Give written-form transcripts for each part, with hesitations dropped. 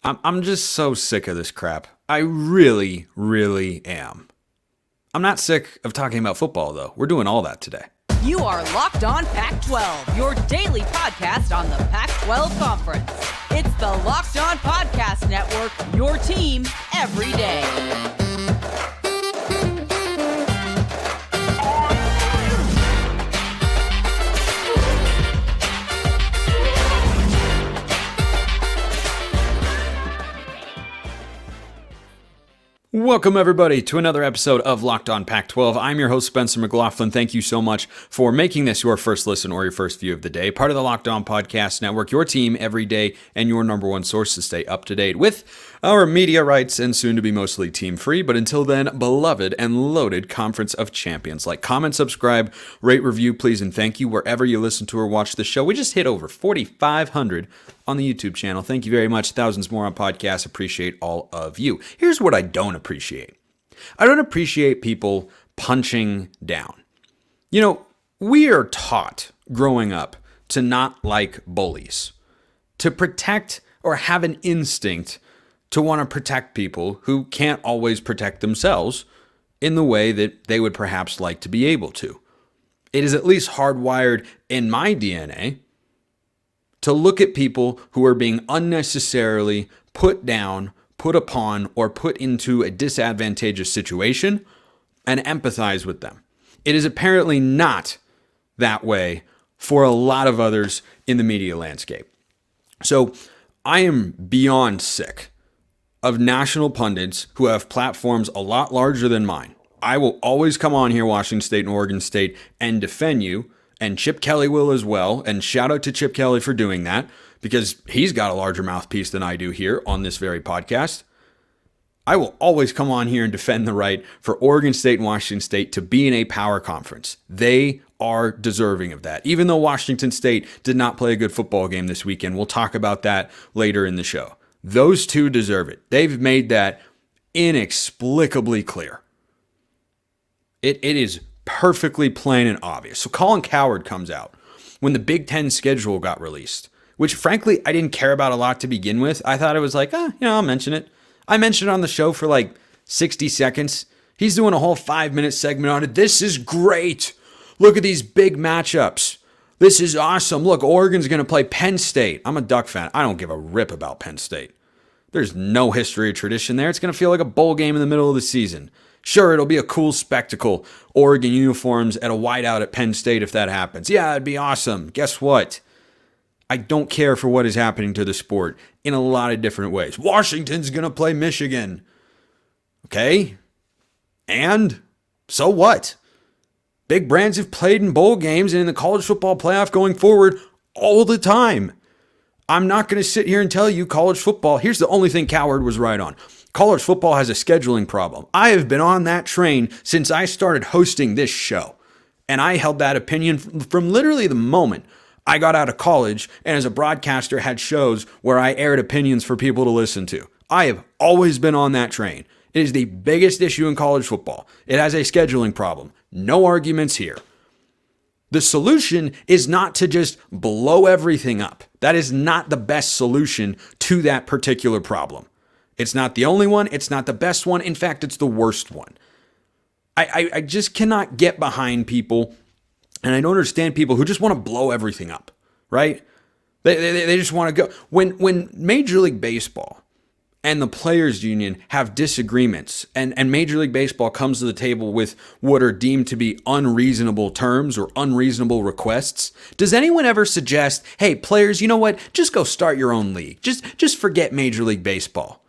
I'm just so sick of this crap. I really, really am. I'm not sick of talking about football, though. We're doing all that today. You are Locked On Pac-12, your daily podcast on the Pac-12 Conference. It's the Locked On Podcast Network, your team every day. Welcome, everybody, to another episode of Locked On Pac-12. I'm your host, Spencer McLaughlin. Thank you so much for making this your first listen or your first view of the day. Part of the Locked On Podcast Network, your team every day, and your number one source to stay up to date with our media rights and soon to be mostly team-free, but until then, beloved and loaded Conference of Champions. Like, comment, subscribe, rate, review, please, and thank you wherever you listen to or watch the show. We just hit over 4,500 on the YouTube channel. Thank you very much. Thousands more on podcasts. Appreciate all of you. Here's what I don't appreciate. I don't appreciate people punching down. You know, we are taught growing up to not like bullies, to protect or have an instinct to want to protect people who can't always protect themselves in the way that they would perhaps like to be able to. It is at least hardwired in my DNA to look at people who are being unnecessarily put down, put upon, or put into a disadvantageous situation and empathize with them. It is apparently not that way for a lot of others in the media landscape. So I am beyond sick of national pundits who have platforms a lot larger than mine. I will always come on here, Washington State and Oregon State, and defend you. And Chip Kelly will as well. And shout out to Chip Kelly for doing that, because he's got a larger mouthpiece than I do here on this very podcast. I will always come on here and defend the right for Oregon State and Washington State to be in a power conference. They are deserving of that. Even though Washington State did not play a good football game this weekend, we'll talk about that later in the show. Those two deserve it. They've made that inexplicably clear. It is perfectly plain and obvious. So Colin Cowherd comes out when the Big Ten schedule got released, which frankly I didn't care about a lot to begin with. I thought it was like, I'll mention it. I mentioned it on the show for like 60 seconds. He's doing a whole 5-minute segment on it. This is great. Look at these big matchups. This is awesome. Look, Oregon's going to play Penn State. I'm a Duck fan. I don't give a rip about Penn State. There's no history or tradition there. It's going to feel like a bowl game in the middle of the season. Sure, it'll be a cool spectacle. Oregon uniforms at a whiteout at Penn State if that happens. Yeah, it'd be awesome. Guess what? I don't care for what is happening to the sport in a lot of different ways. Washington's going to play Michigan. Okay? And so what? Big brands have played in bowl games and in the college football playoff going forward all the time. I'm not going to sit here and tell you college football. Here's the only thing Cowherd was right on. College football has a scheduling problem. I have been on that train since I started hosting this show. And I held that opinion from literally the moment I got out of college and as a broadcaster had shows where I aired opinions for people to listen to. I have always been on that train. It is the biggest issue in college football. It has a scheduling problem. No arguments here. The solution is not to just blow everything up. That is not the best solution to that particular problem. It's not the only one. It's not the best one. In fact, it's the worst one. I just cannot get behind people, and I don't understand people who just want to blow everything up, right? They just want to go. When Major League Baseball and the Players Union have disagreements, and Major League Baseball comes to the table with what are deemed to be unreasonable terms or unreasonable requests, does anyone ever suggest, hey, players, you know what? Just go start your own league. Just forget Major League Baseball.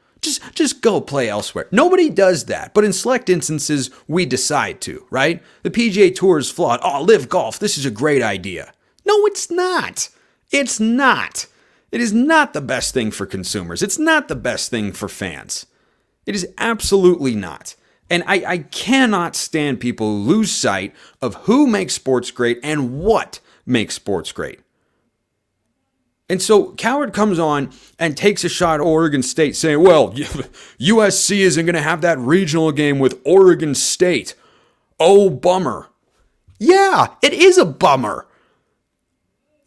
Just go play elsewhere. Nobody does that, but in select instances, we decide to, right? The PGA Tour is flawed. Oh, live golf. This is a great idea. No, it's not. It's not. It is not the best thing for consumers. It's not the best thing for fans. It is absolutely not. And I cannot stand people who lose sight of who makes sports great and what makes sports great. And so Cowherd comes on and takes a shot at Oregon State saying, well, USC isn't going to have that regional game with Oregon State. Oh, bummer. Yeah, it is a bummer.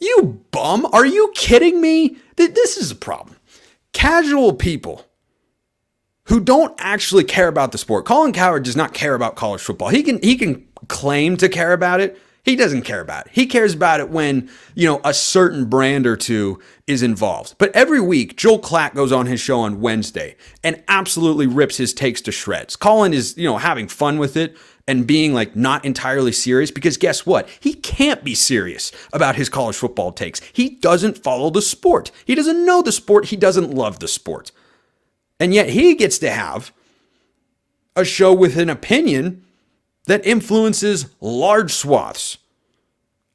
You bum. Are you kidding me? This is a problem. casual people who don't actually care about the sport. Colin Cowherd does not care about college football. He can claim to care about it. He doesn't care about it. He cares about it when, a certain brand or two is involved. But every week, Joel Klatt goes on his show on Wednesday and absolutely rips his takes to shreds. Colin is, having fun with it and being not entirely serious, because guess what? He can't be serious about his college football takes. He doesn't follow the sport. He doesn't know the sport. He doesn't love the sport. And yet he gets to have a show with an opinion that influences large swaths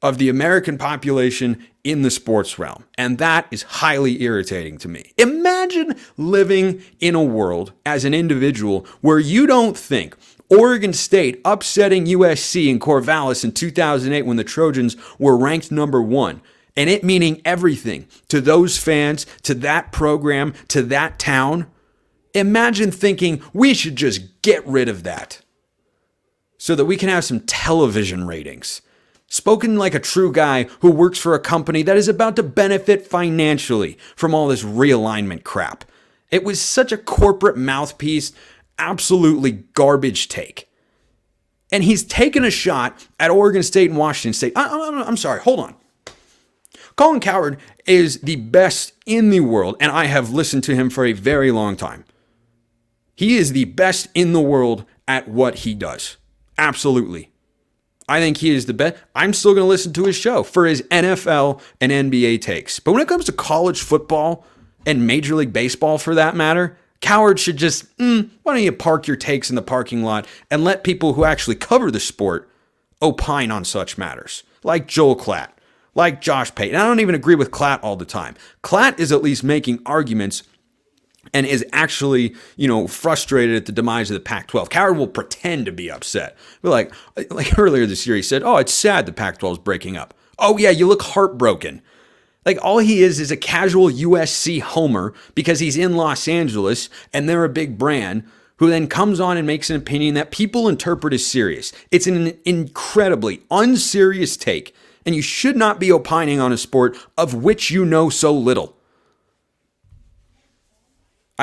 of the American population in the sports realm. And that is highly irritating to me. Imagine living in a world as an individual where you don't think Oregon State upsetting USC in Corvallis in 2008 when the Trojans were ranked number 1, and it meaning everything to those fans, to that program, to that town. Imagine thinking we should just get rid of that so that we can have some television ratings. Spoken like a true guy who works for a company that is about to benefit financially from all this realignment crap. It was such a corporate mouthpiece, absolutely garbage take. And he's taken a shot at Oregon State and Washington State. I'm sorry, hold on. Colin Cowherd is the best in the world, and I have listened to him for a very long time. He is the best in the world at what he does. Absolutely. I think he is the best. I'm still going to listen to his show for his NFL and NBA takes. But when it comes to college football and Major League Baseball, for that matter, Cowherd should just, why don't you park your takes in the parking lot and let people who actually cover the sport opine on such matters, like Joel Klatt, like Josh Payton. I don't even agree with Klatt all the time. Klatt is at least making arguments and is actually, frustrated at the demise of the Pac-12. Cowherd will pretend to be upset. But like earlier this year, he said, "Oh, it's sad the Pac-12 is breaking up." Oh yeah, you look heartbroken. All he is a casual USC homer because he's in Los Angeles and they're a big brand, who then comes on and makes an opinion that people interpret as serious. It's an incredibly unserious take, and you should not be opining on a sport of which you know so little.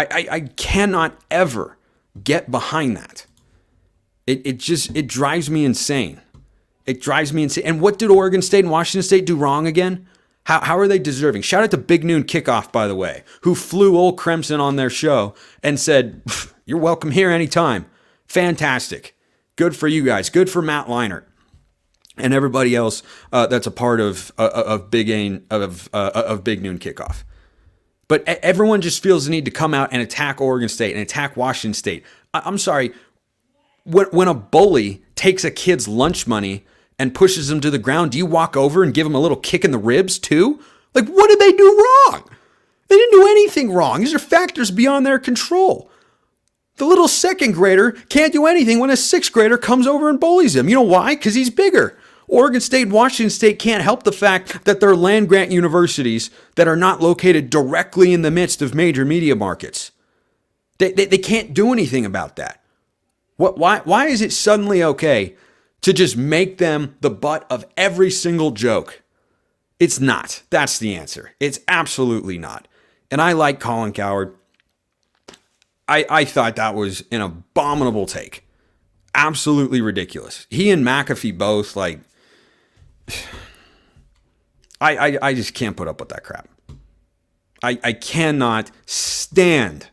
I cannot ever get behind that. It drives me insane. It drives me insane. And what did Oregon State and Washington State do wrong again? How are they deserving? Shout out to Big Noon Kickoff, by the way, who flew Old Crimson on their show and said, "You're welcome here anytime." Fantastic. Good for you guys. Good for Matt Leinart and everybody else that's a part of Big Noon Kickoff. But everyone just feels the need to come out and attack Oregon State and attack Washington State. I'm sorry. When a bully takes a kid's lunch money and pushes them to the ground, do you walk over and give them a little kick in the ribs too? What did they do wrong? They didn't do anything wrong. These are factors beyond their control. The little second grader can't do anything when a sixth grader comes over and bullies him. You know why? Because he's bigger. Oregon State and Washington State can't help the fact that they're land-grant universities that are not located directly in the midst of major media markets. They can't do anything about that. Why is it suddenly okay to just make them the butt of every single joke? It's not. That's the answer. It's absolutely not. And I like Colin Cowherd. I thought that was an abominable take. Absolutely ridiculous. He and McAfee both, I just can't put up with that crap. I cannot stand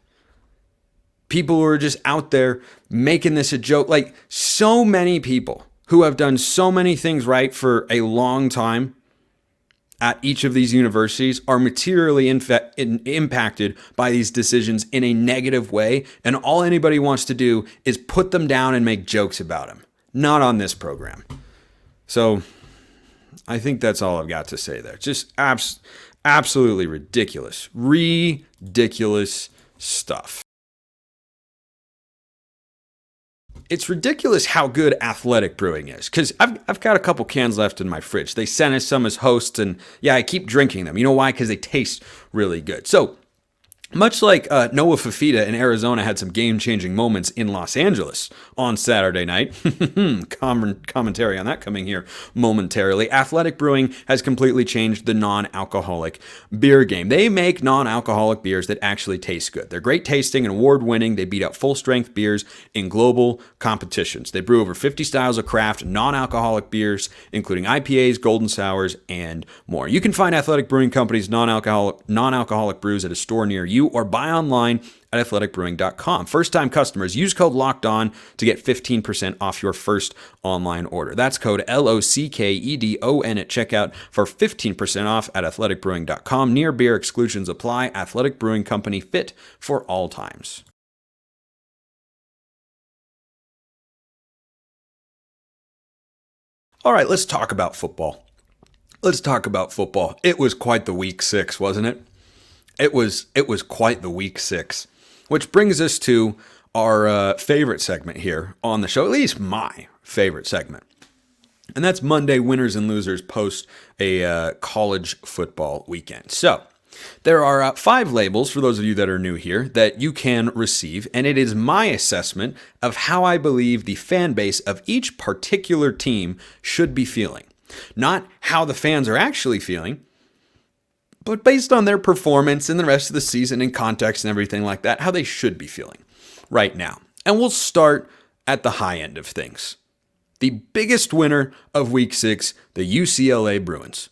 people who are just out there making this a joke. So many people who have done so many things right for a long time at each of these universities are materially impacted by these decisions in a negative way. And all anybody wants to do is put them down and make jokes about them. Not on this program. So I think that's all I've got to say there. Just absolutely ridiculous. Ridiculous stuff. It's ridiculous how good Athletic Brewing is, because I've got a couple cans left in my fridge. They sent us some as hosts, and yeah, I keep drinking them. You know why? Because they taste really good. So Much like Noah Fafita in Arizona had some game-changing moments in Los Angeles on Saturday night. Commentary on that coming here momentarily. Athletic Brewing has completely changed the non-alcoholic beer game. They make non-alcoholic beers that actually taste good. They're great tasting and award-winning. They beat out full-strength beers in global competitions. They brew over 50 styles of craft non-alcoholic beers, including IPAs, golden sours, and more. You can find Athletic Brewing Company's non-alcoholic brews at a store near you, or buy online at athleticbrewing.com. First-time customers, use code LOCKEDON to get 15% off your first online order. That's code LOCKEDON at checkout for 15% off at athleticbrewing.com. Near beer exclusions apply. Athletic Brewing Company, fit for all times. All right, let's talk about football. It was quite the week 6, wasn't it? It was quite the week 6, which brings us to our favorite segment here on the show, at least my favorite segment. And that's Monday winners and losers post a college football weekend. So there are 5 labels, for those of you that are new here, that you can receive. And it is my assessment of how I believe the fan base of each particular team should be feeling. Not how the fans are actually feeling, but based on their performance in the rest of the season and context and everything like that, how they should be feeling right now. And we'll start at the high end of things. The biggest winner of week 6, the UCLA Bruins.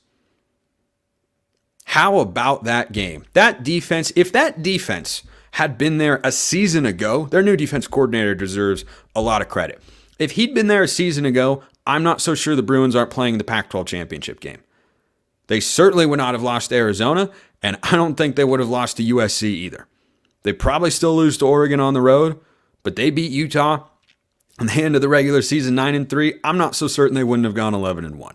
How about that game? That defense, if that defense had been there a season ago, their new defense coordinator deserves a lot of credit. If he'd been there a season ago, I'm not so sure the Bruins aren't playing the Pac-12 championship game. They certainly would not have lost to Arizona, and I don't think they would have lost to USC either. They probably still lose to Oregon on the road, but they beat Utah on the end of the regular season 9-3. I'm not so certain they wouldn't have gone 11-1.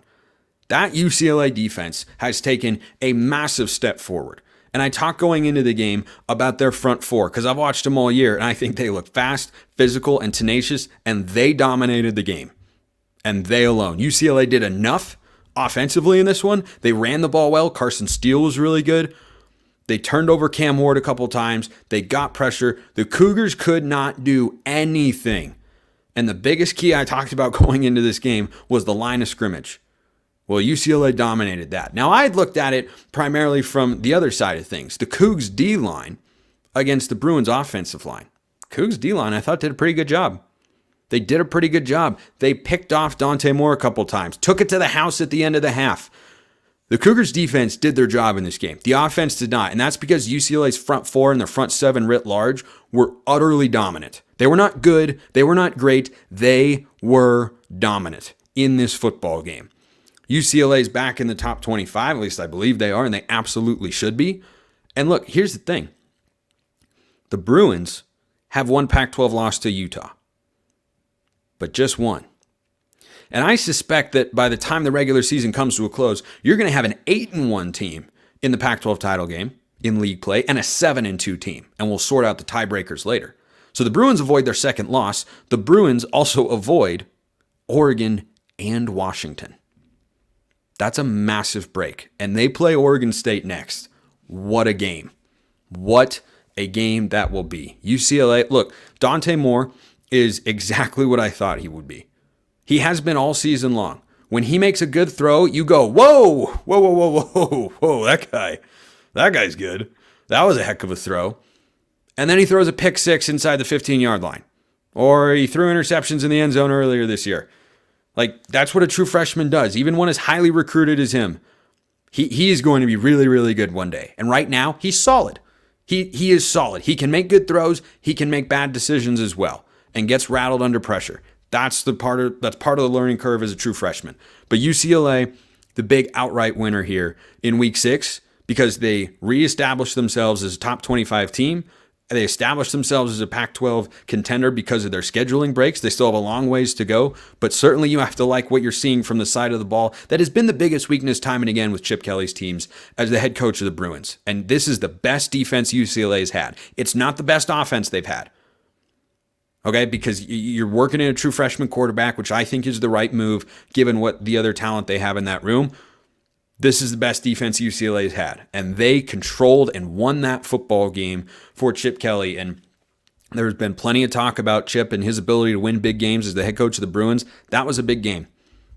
That UCLA defense has taken a massive step forward. And I talked going into the game about their front four because I've watched them all year, and I think they look fast, physical, and tenacious, and they dominated the game. And they alone. UCLA did enough offensively in this one. They ran the ball well. Carson Steele was really good. They turned over Cam Ward a couple times. They got pressure. The Cougars could not do anything. And the biggest key I talked about going into this game was the line of scrimmage. Well, UCLA dominated that. Now, I had looked at it primarily from the other side of things. The Cougs D-line against the Bruins offensive line. Cougs D-line, I thought, did a pretty good job. They did a pretty good job. They picked off Dante Moore a couple times, took it to the house at the end of the half. The Cougars defense did their job in this game. The offense did not, and that's because UCLA's front four and their front seven writ large were utterly dominant. They were not good. They were not great. They were dominant in this football game. UCLA's back in the top 25, at least I believe they are, and they absolutely should be. And look, here's the thing. The Bruins have one Pac-12 loss to Utah, but just one. And I suspect that by the time the regular season comes to a close, you're going to have an 8-1 team in the Pac-12 title game in league play and a 7-2 team. And we'll sort out the tiebreakers later. So the Bruins avoid their second loss. The Bruins also avoid Oregon and Washington. That's a massive break. And they play Oregon State next. What a game. What a game that will be. UCLA, look, Dante Moore is exactly what I thought he would be. He has been all season long. When he makes a good throw, you go, whoa, whoa, whoa, whoa, whoa, whoa, that guy's good. That was a heck of a throw. And then he throws a pick six inside the 15-yard line. Or he threw interceptions in the end zone earlier this year. Like, that's what a true freshman does. Even one as highly recruited as him, he is going to be really, really good one day. And right now, he's solid. He is solid. He can make good throws. He can make bad decisions as well and gets rattled under pressure. That's part of the learning curve as a true freshman. But UCLA, the big outright winner here in week 6, because they reestablished themselves as a top 25 team. They established themselves as a Pac-12 contender because of their scheduling breaks. They still have a long ways to go, but certainly you have to like what you're seeing from the side of the ball. That has been the biggest weakness time and again with Chip Kelly's teams as the head coach of the Bruins. And this is the best defense UCLA's had. It's not the best offense they've had. Okay, because you're working in a true freshman quarterback, which I think is the right move given what the other talent they have in that room. this is the best defense UCLA's had. And they controlled and won that football game for Chip Kelly. And there's been plenty of talk about Chip and his ability to win big games as the head coach of the Bruins. That was a big game.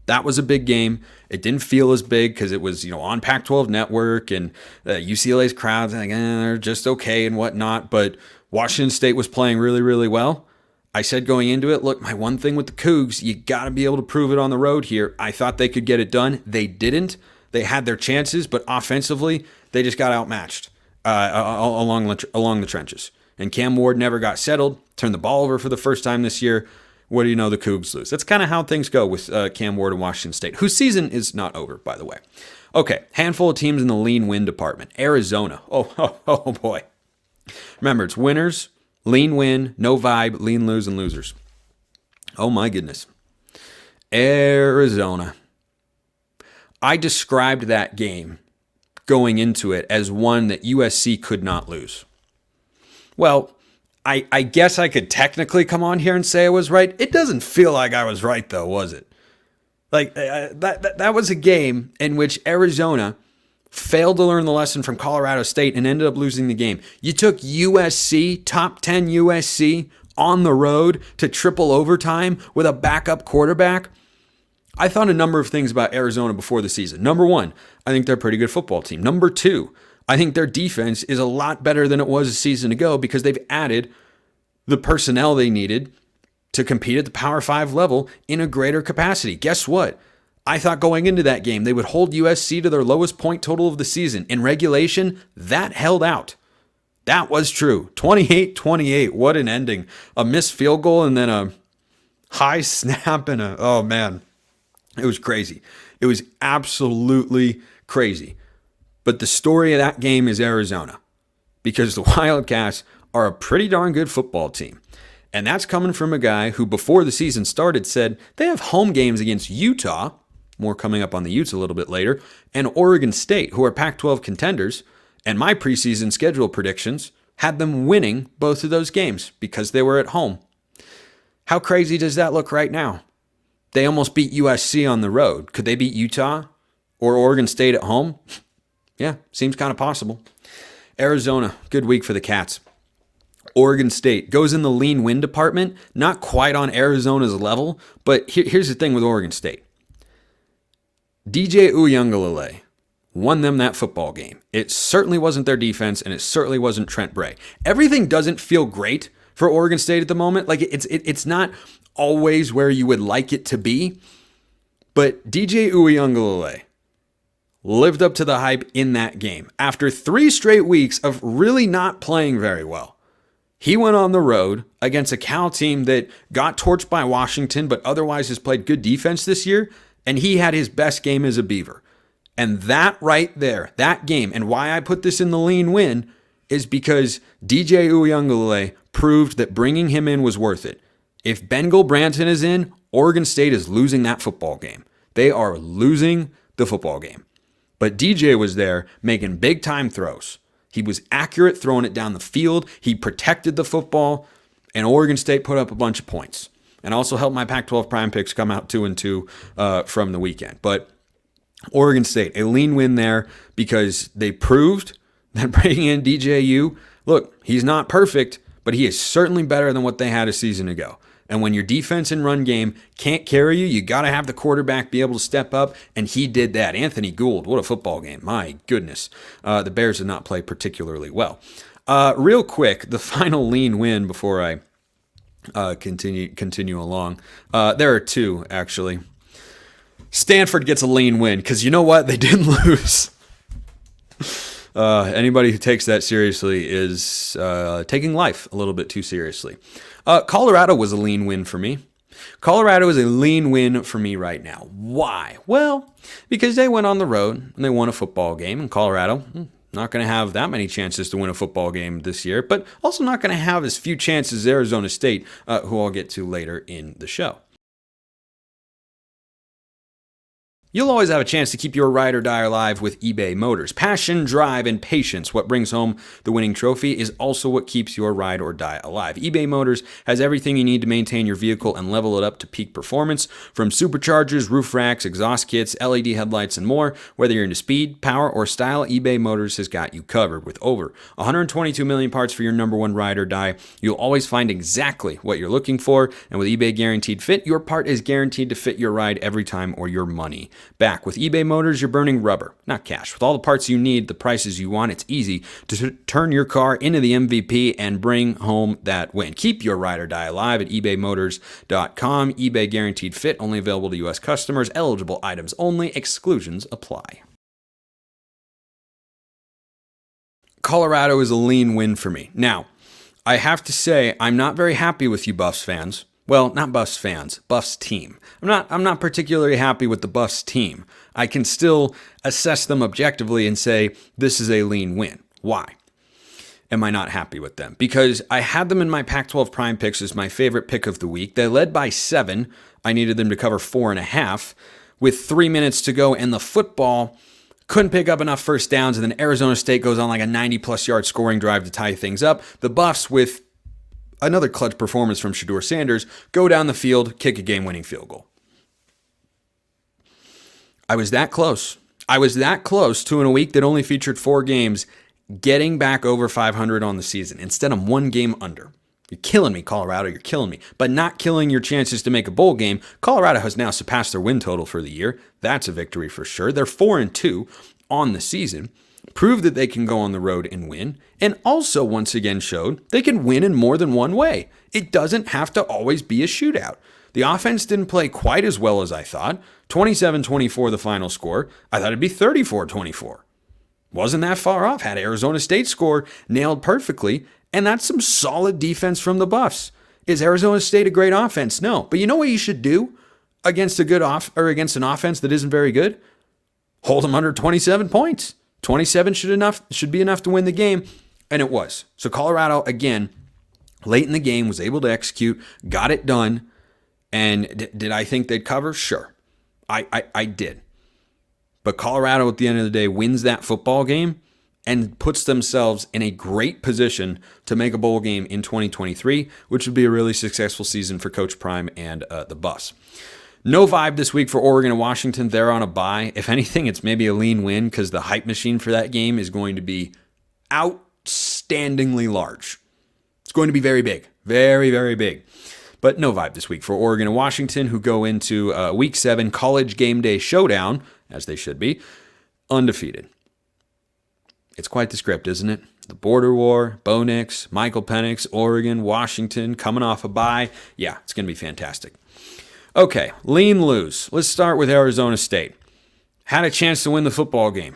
That was a big game. It didn't feel as big because it was, on Pac-12 Network and UCLA's crowds, like, they're just okay and whatnot. But Washington State was playing really, really well. I said going into it, look, my one thing with the Cougs, you got to be able to prove it on the road here. I thought they could get it done. They didn't. They had their chances, but offensively, they just got outmatched along the trenches. And Cam Ward never got settled, turned the ball over for the first time this year. What do you know? The Cougs lose. That's kind of how things go with Cam Ward and Washington State, whose season is not over, by the way. Okay, handful of teams in the lean win department. Arizona. Oh boy. Remember, it's winners, lean win, no vibe, lean lose, and losers. Oh my goodness. Arizona. I described that game going into it as one that USC could not lose. Well, I guess I could technically come on here and say I was right. It doesn't feel like I was right, though, was it? Like, that was a game in which Arizona failed to learn the lesson from Colorado State and ended up losing the game. You took USC, top 10 USC, on the road to triple overtime with a backup quarterback. I thought a number of things about Arizona before the season. Number one, I think they're a pretty good football team. Number two, I think their defense is a lot better than it was a season ago because they've added the personnel they needed to compete at the Power 5 level in a greater capacity. Guess what? I thought going into that game, they would hold USC to their lowest point total of the season. In regulation, that held out. That was true. 28-28. What an ending. A missed field goal and then a high snap and oh man. It was crazy. It was absolutely crazy. But the story of that game is Arizona because the Wildcats are a pretty darn good football team. And that's coming from a guy who before the season started said they have home games against Utah, more coming up on the Utes a little bit later, and Oregon State, who are Pac-12 contenders. And my preseason schedule predictions had them winning both of those games because they were at home. How crazy does that look right now? They almost beat USC on the road. Could they beat Utah or Oregon State at home? Yeah, seems kind of possible. Arizona, good week for the Cats. Oregon State goes in the lean win department, not quite on Arizona's level, but here's the thing with Oregon State. DJ Uiagalelei won them that football game. It certainly wasn't their defense, and it certainly wasn't Trent Bray. Everything doesn't feel great for Oregon State at the moment. Like it's not always where you would like it to be, but DJ Uiagalelei lived up to the hype in that game. After 3 straight weeks of really not playing very well, he went on the road against a Cal team that got torched by Washington, but otherwise has played good defense this year, and he had his best game as a Beaver. And that right there, that game, and why I put this in the lean win, is because DJ Uiagalelei proved that bringing him in was worth it. If Ben Gulbranson is in, Oregon State is losing that football game. They are losing the football game. But DJ was there making big-time throws. He was accurate throwing it down the field. He protected the football, and Oregon State put up a bunch of points. And also helped my Pac-12 Prime picks come out 2-2 from the weekend. But Oregon State, a lean win there because they proved that bringing in DJU, look, he's not perfect, but he is certainly better than what they had a season ago. And when your defense and run game can't carry you, you got to have the quarterback be able to step up, and he did that. Anthony Gould, what a football game. My goodness. The Bears did not play particularly well. Real quick, the final lean win before I continue along. There are 2, actually. Stanford gets a lean win because you know what? They didn't lose. Anybody who takes that seriously is taking life a little bit too seriously. Colorado was a lean win for me. Colorado is a lean win for me right now. Why? Well, because they went on the road and they won a football game, and Colorado not going to have that many chances to win a football game this year, but also not going to have as few chances as Arizona State, who I'll get to later in the show. You'll always have a chance to keep your ride or die alive with eBay Motors. Passion, drive, and patience, what brings home the winning trophy, is also what keeps your ride or die alive. eBay Motors has everything you need to maintain your vehicle and level it up to peak performance. From superchargers, roof racks, exhaust kits, LED headlights, and more. Whether you're into speed, power, or style, eBay Motors has got you covered. With over 122 million parts for your number one ride or die, you'll always find exactly what you're looking for. And with eBay Guaranteed Fit, your part is guaranteed to fit your ride every time or your money back. With eBay Motors, you're burning rubber, not cash. With all the parts you need, the prices you want, it's easy to turn your car into the MVP and bring home that win. Keep your ride or die alive at ebaymotors.com. eBay Guaranteed Fit, only available to U.S. customers. Eligible items only. Exclusions apply. Colorado is a lean win for me. Now, I have to say, I'm not very happy with you Buffs fans. Well, not Buffs fans, Buffs team. I'm not particularly happy with the Buffs team. I can still assess them objectively and say this is a lean win. Why am I not happy with them? Because I had them in my Pac-12 Prime Picks as my favorite pick of the week. They led by 7. I needed them to cover 4.5 with 3 minutes to go, and the football couldn't pick up enough first downs, and then Arizona State goes on like a 90-plus yard scoring drive to tie things up. The Buffs, with another clutch performance from Shedeur Sanders, go down the field, kick a game-winning field goal. I was that close. To, in a week that only featured 4 games, getting back over 500 on the season. Instead, I'm 1 game under. You're killing me, Colorado. You're killing me. But not killing your chances to make a bowl game. Colorado has now surpassed their win total for the year. That's a victory for sure. They're 4-2 on the season. Proved that they can go on the road and win, and also once again showed they can win in more than one way. It doesn't have to always be a shootout. The offense didn't play quite as well as I thought. 27-24 the final score. I thought it'd be 34-24. Wasn't that far off. Had Arizona State score nailed perfectly, and that's some solid defense from the Buffs. Is Arizona State a great offense? No. But you know what you should do against against an offense that isn't very good? Hold them under 27 points. 27 should be enough to win the game, and it was. So Colorado, again, late in the game, was able to execute, got it done, and did I think they'd cover? Sure. I did. But Colorado, at the end of the day, wins that football game and puts themselves in a great position to make a bowl game in 2023, which would be a really successful season for Coach Prime and the Buffs. No vibe this week for Oregon and Washington. They're on a bye. If anything, it's maybe a lean win because the hype machine for that game is going to be outstandingly large. It's going to be very big. Very, very big. But no vibe this week for Oregon and Washington, who go into Week 7 college game day showdown, as they should be, undefeated. It's quite the script, isn't it? The border war, Bo Nix, Michael Penix, Oregon, Washington, coming off a bye. Yeah, it's going to be fantastic. Okay, lean lose. Let's start with Arizona State. Had a chance to win the football game.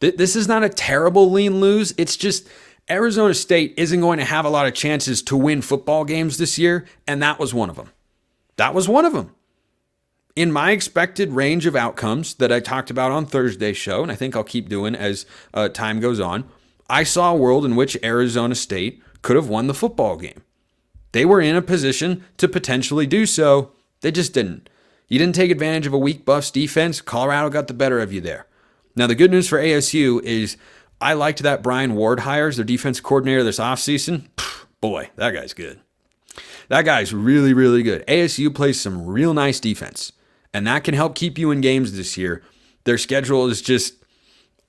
This is not a terrible lean lose. It's just Arizona State isn't going to have a lot of chances to win football games this year, and that was one of them. In my expected range of outcomes that I talked about on Thursday's show, and I think I'll keep doing as time goes on, I saw a world in which Arizona State could have won the football game. They were in a position to potentially do so. They just didn't. You didn't take advantage of a weak Buffs defense. Colorado got the better of you there. Now, the good news for ASU is I liked that Brian Ward hires, their defense coordinator this offseason. Boy, that guy's good. That guy's really, really good. ASU plays some real nice defense, and that can help keep you in games this year. Their schedule is just,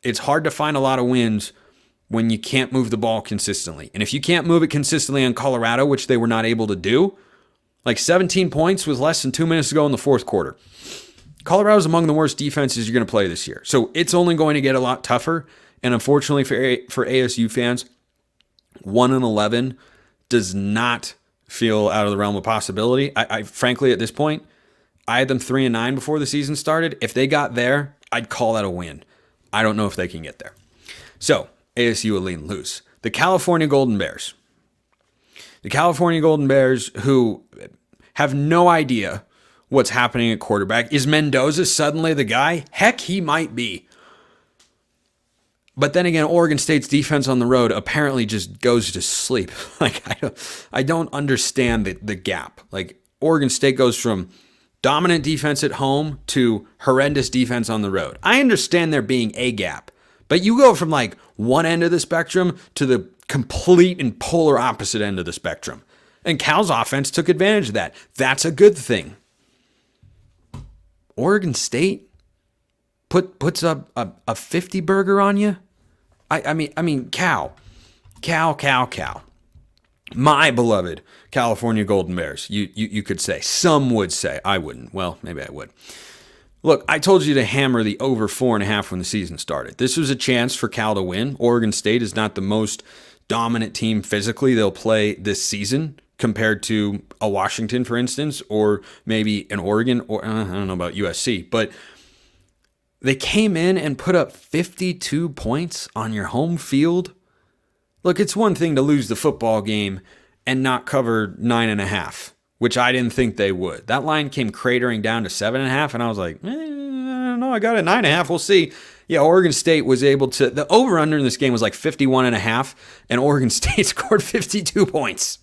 it's hard to find a lot of wins when you can't move the ball consistently. And if you can't move it consistently on Colorado, which they were not able to do, like 17 points with less than 2 minutes to go in the fourth quarter. Colorado's among the worst defenses you're going to play this year. So it's only going to get a lot tougher. And unfortunately for ASU fans, 1-11 does not feel out of the realm of possibility. I frankly, at this point, I had them 3-9 before the season started. If they got there, I'd call that a win. I don't know if they can get there. So ASU a lean lose. The California Golden Bears. The California Golden Bears, who have no idea what's happening at quarterback. Is Mendoza suddenly the guy? Heck, he might be. But then again, Oregon State's defense on the road apparently just goes to sleep. Like I don't understand the gap. Like Oregon State goes from dominant defense at home to horrendous defense on the road. I understand there being a gap, but you go from like one end of the spectrum to the complete and polar opposite end of the spectrum. And Cal's offense took advantage of that. That's a good thing. Oregon State puts up a 50 burger on you. I mean, Cal. My beloved California Golden Bears, you could say. Some would say. I wouldn't. Well, maybe I would. Look, I told you to hammer the over 4.5 when the season started. This was a chance for Cal to win. Oregon State is not the most dominant team physically they'll play this season compared to a Washington, for instance, or maybe an Oregon, or I don't know about USC, but they came in and put up 52 points on your home field. Look, it's one thing to lose the football game and not cover 9.5, which I didn't think they would. That line came cratering down to 7.5, and I was like, I don't know, I got it 9.5. We'll see. Yeah, Oregon State was able to, the over-under in this game was like 51.5, and Oregon State scored 52 points.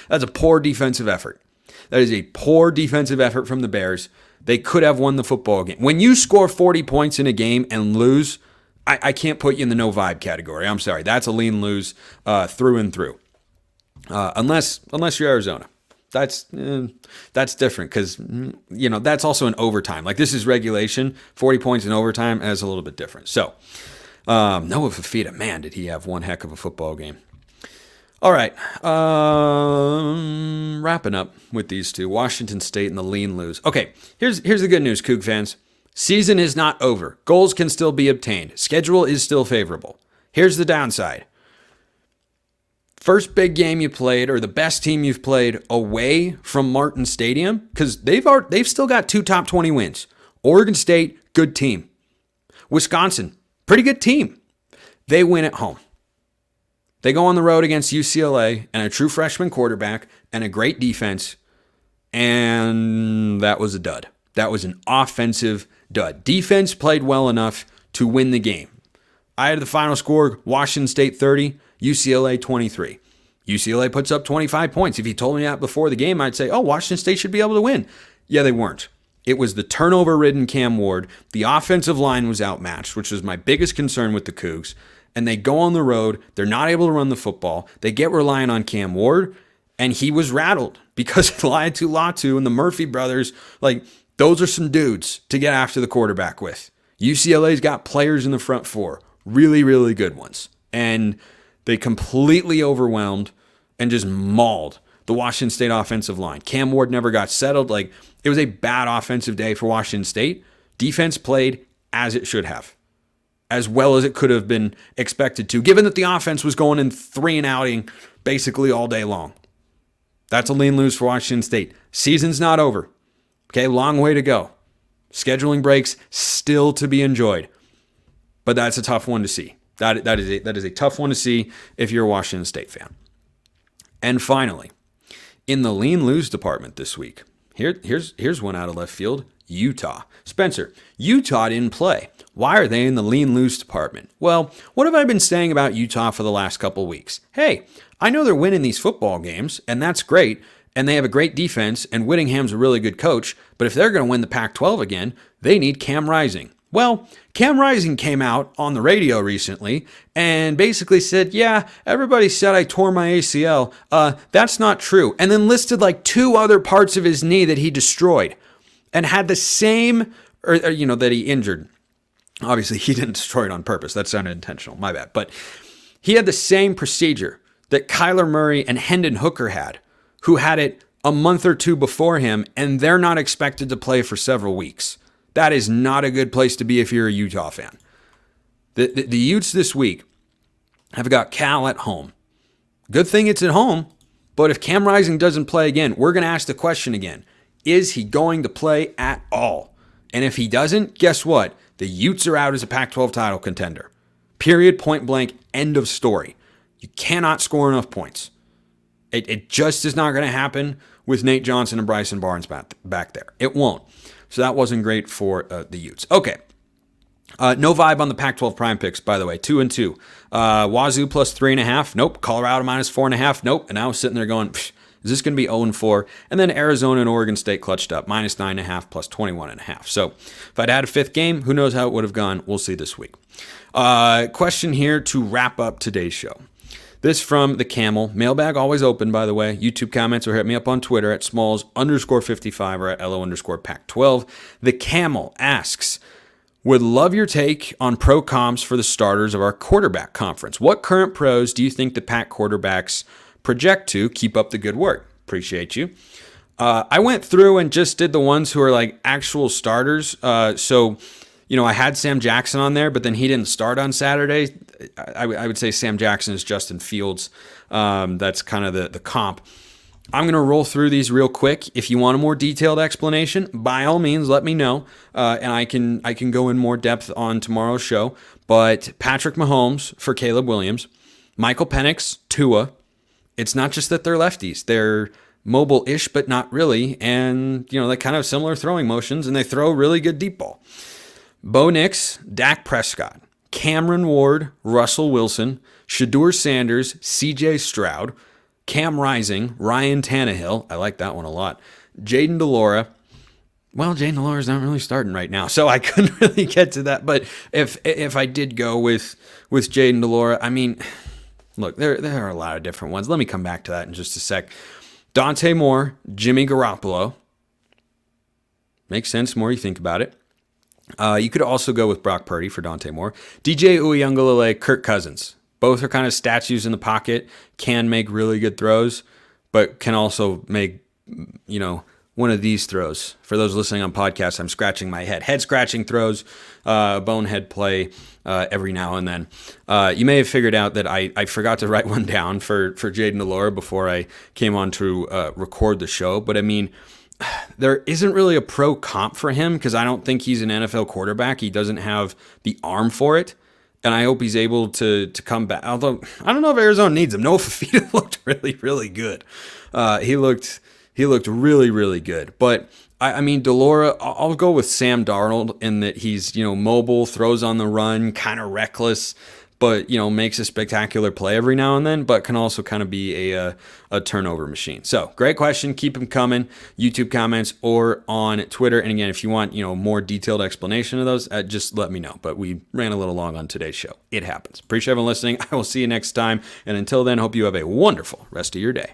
That's a poor defensive effort. That is a poor defensive effort from the Bears. They could have won the football game. When you score 40 points in a game and lose, I can't put you in the no vibe category. I'm sorry. That's a lean lose through and through. Unless you're Arizona. That's different because, that's also an overtime. Like this is regulation. 40 points in overtime is a little bit different. So, Noah Fafita, man, did he have one heck of a football game. All right, wrapping up with these two, Washington State and the lean lose. Okay, here's the good news, Coug fans. Season is not over. Goals can still be obtained. Schedule is still favorable. Here's the downside. First big game you played, or the best team you've played away from Martin Stadium, because they've still got 2 top 20 wins. Oregon State, good team. Wisconsin, pretty good team. They win at home. They go on the road against UCLA and a true freshman quarterback and a great defense, and that was a dud. That was an offensive dud. Defense played well enough to win the game. I had the final score, Washington State 30, UCLA 23. UCLA puts up 25 points. If you told me that before the game, I'd say, Washington State should be able to win. Yeah, they weren't. It was the turnover-ridden Cam Ward. The offensive line was outmatched, which was my biggest concern with the Cougs. And they go on the road. They're not able to run the football. They get reliant on Cam Ward, and he was rattled because of Laiatu Latu and the Murphy brothers. Like, those are some dudes to get after the quarterback with. UCLA's got players in the front four, really, really good ones. And they completely overwhelmed and just mauled the Washington State offensive line. Cam Ward never got settled. Like, it was a bad offensive day for Washington State. Defense played as it should have, as well as it could have been expected to, given that the offense was going in 3-and-outing basically all day long. That's a lean lose for Washington State. Season's not over. Okay, long way to go. Scheduling breaks still to be enjoyed. But that's a tough one to see. That is a tough one to see if you're a Washington State fan. And finally, in the lean lose department this week, here's one out of left field. Utah. Spencer, Utah didn't play. Why are they in the lean lose department? Well, what have I been saying about Utah for the last couple weeks? Hey, I know they're winning these football games, and that's great, and they have a great defense, and Whittingham's a really good coach, but if they're going to win the Pac-12 again, they need Cam Rising. Well, Cam Rising came out on the radio recently and basically said, yeah, everybody said I tore my ACL. That's not true. And then listed like 2 other parts of his knee that he destroyed and had the same, or that he injured. Obviously, he didn't destroy it on purpose. That sounded intentional. My bad. But he had the same procedure that Kyler Murray and Hendon Hooker had, who had it a month or 2 before him, and they're not expected to play for several weeks. That is not a good place to be if you're a Utah fan. The Utes this week have got Cal at home. Good thing it's at home, but if Cam Rising doesn't play again, we're going to ask the question again. Is he going to play at all? And if he doesn't, guess what? The Utes are out as a Pac-12 title contender. Period, point blank, end of story. You cannot score enough points. It just is not going to happen with Nate Johnson and Bryson Barnes back there. It won't. So that wasn't great for the Utes. Okay. No vibe on the Pac-12 prime picks, by the way. 2-2. Wazoo plus 3.5. Nope. Colorado minus 4.5. Nope. And I was sitting there going, Is this going to be 0-4? And then Arizona and Oregon State clutched up, -9.5 plus 21.5. So if I'd had a fifth game, who knows how it would have gone? We'll see this week. Question here to wrap up today's show. This from the Camel. Mailbag always open, by the way. YouTube comments or hit me up on Twitter at Smalls_55 or at LO_Pac-12. The Camel asks, would love your take on pro comps for the starters of our quarterback conference. What current pros do you think the Pac quarterbacks project to? Keep up the good work. Appreciate you. I went through and just did the ones who are like actual starters. So, I had Sam Jackson on there, but then he didn't start on Saturday. I would say Sam Jackson is Justin Fields. That's kind of the comp. I'm going to roll through these real quick. If you want a more detailed explanation, by all means, let me know, and I can go in more depth on tomorrow's show. But Patrick Mahomes for Caleb Williams, Michael Penix, Tua. It's not just that they're lefties. They're mobile-ish, but not really, and they kind of have similar throwing motions, and they throw really good deep ball. Bo Nix, Dak Prescott, Cameron Ward, Russell Wilson, Shedeur Sanders, CJ Stroud, Cam Rising, Ryan Tannehill. I like that one a lot. Jaden DeLora. Well, Jaden DeLora's not really starting right now, so I couldn't really get to that. But if I did go with Jaden DeLora, I mean, look, there are a lot of different ones. Let me come back to that in just a sec. Dante Moore, Jimmy Garoppolo. Makes sense the more you think about it. You could also go with Brock Purdy for Dante Moore. DJ Uiagalelei, Kirk Cousins. Both are kind of statues in the pocket, can make really good throws, but can also make, one of these throws. For those listening on podcasts, I'm scratching my head. Head-scratching throws, bonehead play every now and then. You may have figured out that I forgot to write one down for Jaden DeLora before I came on to record the show, but I mean, there isn't really a pro comp for him because I don't think he's an NFL quarterback. He doesn't have the arm for it. And I hope he's able to come back. Although, I don't know if Arizona needs him. Noah Fafita looked really, really good. He looked really, really good. But, I mean, DeLora, I'll go with Sam Darnold in that he's, mobile, throws on the run, kind of reckless, but, makes a spectacular play every now and then, but can also kind of be a turnover machine. So, great question. Keep them coming. YouTube comments or on Twitter. And again, if you want, more detailed explanation of those, just let me know. But we ran a little long on today's show. It happens. Appreciate everyone listening. I will see you next time. And until then, hope you have a wonderful rest of your day.